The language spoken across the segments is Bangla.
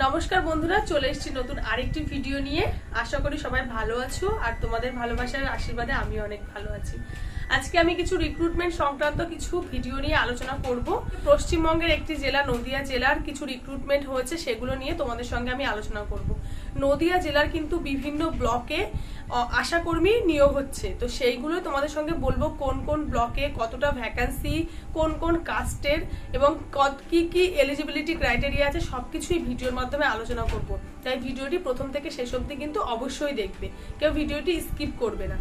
নমস্কার বন্ধুরা, চলে এসেছি নতুন আরেকটি ভিডিও নিয়ে। আশা করি সবাই ভালো আছো আর তোমাদের ভালোবাসার আশীর্বাদে আমি অনেক ভালো আছি। আজকে আমি কিছু রিক্রুটমেন্ট সংক্রান্ত কিছু ভিডিও নিয়ে আলোচনা করব। পশ্চিমবঙ্গের একটি জেলা নদিয়া জেলার কিছু রিক্রুটমেন্ট হয়েছে, সেগুলো নিয়ে তোমাদের সঙ্গে আমি আলোচনা করব। নদিয়া জেলার কিন্তু বিভিন্ন ব্লকে আশাকর্মী নিয়োগ হচ্ছে, তো সেইগুলো তোমাদের সঙ্গে বলবো কোন কোন ব্লকে কতটা ভ্যাকান্সি, কোন কোন কাস্টের এবং কি কি এলিজিবিলিটি ক্রাইটেরিয়া আছে, সবকিছুই ভিডিওর মাধ্যমে আলোচনা করব। তাই ভিডিওটি প্রথম থেকে শেষ অবধি কিন্তু অবশ্যই দেখবে, কেউ ভিডিওটি স্কিপ করবে না।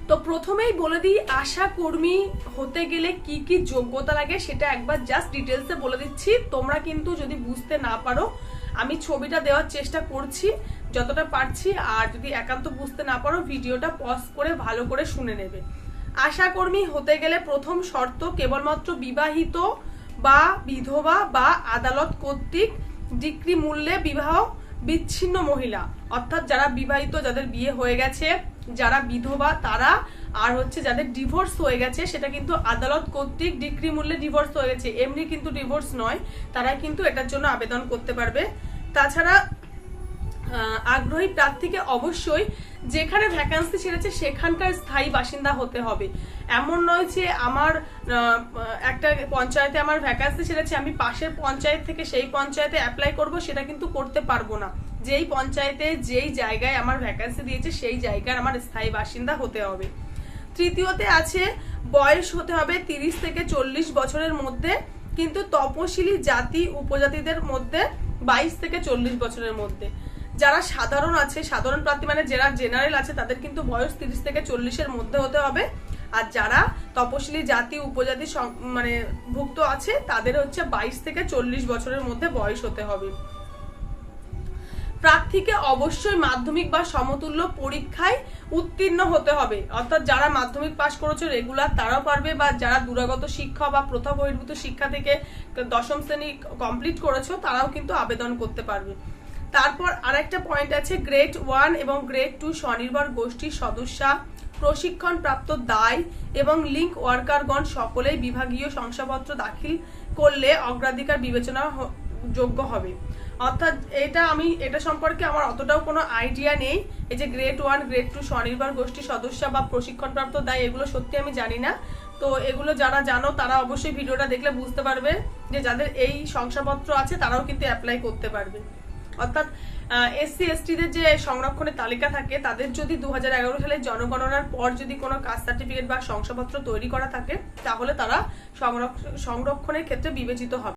তো প্রথমেই বলে দিই, আশা কর্মী হতে গেলে কি কি যোগ্যতা লাগে সেটা একবার জাস্ট ডিটেলসে বলে দিচ্ছি। তোমরা কিন্তু যদি বুঝতে না পারো, আমি ছবিটা দেওয়ার চেষ্টা করছি যতটা পারছি, আর যদি একান্ত বুঝতে না পারো ভিডিওটা পজ করে ভালো করে শুনে নেবে। আশা কর্মী হতে গেলে প্রথম শর্ত কেবলমাত্র বিবাহিত বা বিধবা বা আদালত কর্তৃক ডিক্রি মূল্যে বিবাহ বিচ্ছিন্ন মহিলা, অর্থাৎ যারা বিবাহিত, যাদের বিয়ে হয়ে গেছে, যারা বিধবা তারা, আর হচ্ছে যাদের ডিভোর্স হয়ে গেছে, সেটা কিন্তু আদালত কর্তৃক ডিক্রি মূল্যে ডিভোর্স হয়ে গেছে, এমনি কিন্তু ডিভোর্স নয়, তারা কিন্তু এটার জন্য আবেদন করতে পারবে। তাছাড়া আগ্রহী প্রার্থীকে অবশ্যই যেখানে ভ্যাকান্সি ছেড়েছে সেখানকার স্থায়ী বাসিন্দা হতে হবে। এমন নয় যে আমার একটা পঞ্চায়েতে আমার ভ্যাকান্সি ছেড়েছে, আমি পাশের পঞ্চায়েত থেকে সেই পঞ্চায়েতে অ্যাপ্লাই করব, সেটা কিন্তু করতে পারবো না। যেই পঞ্চায়েতে যেই জায়গায় আমার ভ্যাকান্সি দিয়েছে সেই জায়গার আমার স্থায়ী বাসিন্দা হতে হবে। তৃতীয়তে আছে বয়স হতে হবে 30 থেকে 40 বছরের মধ্যে, কিন্তু তপশিলি জাতি উপজাতিদের মধ্যে 22 থেকে 40 বছরের মধ্যে। যারা সাধারণ আছে, সাধারণ প্রার্থী মানে যারা জেনারেল আছে, তাদের কিন্তু বয়স 30 থেকে 40-এর মধ্যে হতে হবে। আর যারা তপশিলি জাতি উপজাতি মানে ভুক্ত আছে, তাদের হচ্ছে 22 থেকে 40 বছরের মধ্যে বয়স হতে হবে। প্রার্থীকে অবশ্যই মাধ্যমিক বা সমতুল্য পরীক্ষায় উত্তীর্ণ হতে হবে, অর্থাৎ যারা মাধ্যমিক পাশ করেছে রেগুলার তারাও পারবে, বা যারা দূরাগত শিক্ষা বা প্রথা বহির্ভূত শিক্ষা থেকে 10ম শ্রেণী কমপ্লিট করেছো তারাও কিন্তু আবেদন করতে পারবে। তারপর আরেকটা পয়েন্ট আছে, গ্রেড 1 এবং গ্রেড 2 স্বনির্ভর গোষ্ঠীর সদস্যা, প্রশিক্ষণ প্রাপ্ত দায় এবং লিঙ্ক ওয়ার্কারগণ সকলেই বিভাগীয় শংসাপত্র দাখিল করলে অগ্রাধিকার বিবেচনা যোগ্য হবে। অর্থাৎ এটা সম্পর্কে আমার অতটাও কোনো আইডিয়া নেই। এই যে গ্রেড 1 গ্রেড 2 স্বনির্ভর গোষ্ঠীর সদস্যা বা প্রশিক্ষণপ্রাপ্ত দায়, এগুলো সত্যি আমি জানি না। তো এগুলো যারা জানো তারা অবশ্যই ভিডিওটা দেখলে বুঝতে পারবে যে যাদের এই শংসাপত্র আছে তারাও কিন্তু অ্যাপ্লাই করতে পারবে। অর্থাৎ এসসি এসটিদের যে সংরক্ষণের তালিকা থাকে, তাদের যদি 2011 সালের জনগণনার পর যদি কোনো কাস্ট সার্টিফিকেট বা শংসাপত্র তৈরি করা থাকে, তাহলে তারা সংরক্ষণের ক্ষেত্রে বিবেচিত হবে।